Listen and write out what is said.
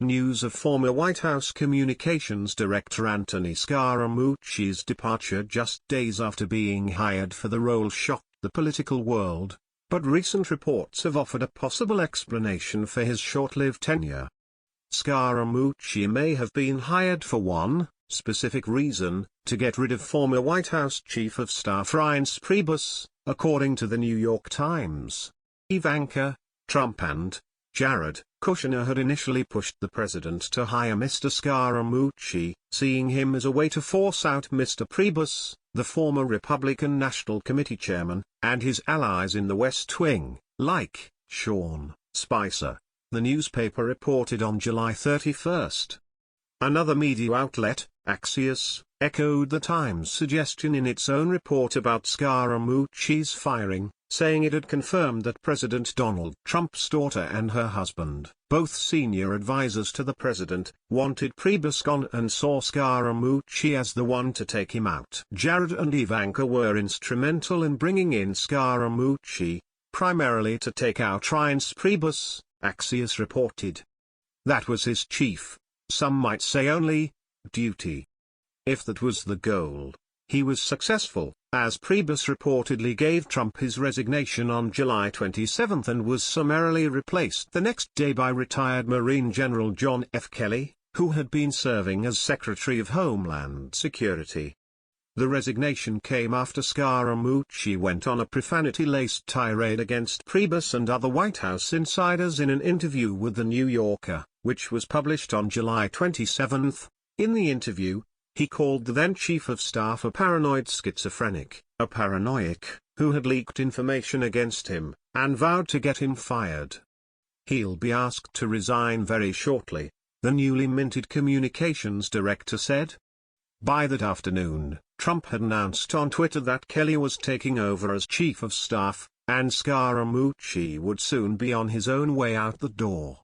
News of former White House Communications Director Anthony Scaramucci's departure just days after being hired for the role shocked the political world, but recent reports have offered a possible explanation for his short-lived tenure. Scaramucci may have been hired for one specific reason: to get rid of former White House Chief of Staff Reince Priebus, according to the New York Times. Ivanka, Trump and Jared Kushner had initially pushed the president to hire Mr. Scaramucci, seeing him as a way to force out Mr. Priebus, the former Republican National Committee chairman, and his allies in the West Wing, like Sean Spicer, the newspaper reported on July 31. Another media outlet, Axios, echoed the Times' suggestion in its own report about Scaramucci's firing, saying it had confirmed that President Donald Trump's daughter and her husband, both senior advisors to the president, wanted Priebus gone and saw Scaramucci as the one to take him out. Jared and Ivanka were instrumental in bringing in Scaramucci, primarily to take out Reince Priebus, Axios reported. That was his chief, some might say only, duty. If that was the goal, he was successful, as Priebus reportedly gave Trump his resignation on July 27 and was summarily replaced the next day by retired Marine General John F. Kelly, who had been serving as Secretary of Homeland Security. The resignation came after Scaramucci went on a profanity-laced tirade against Priebus and other White House insiders in an interview with The New Yorker, which was published on July 27. In the interview, he called the then Chief of Staff a paranoid schizophrenic, a paranoiac, who had leaked information against him, and vowed to get him fired. He'll be asked to resign very shortly, the newly minted communications director said. By that afternoon, Trump had announced on Twitter that Kelly was taking over as Chief of Staff, and Scaramucci would soon be on his own way out the door.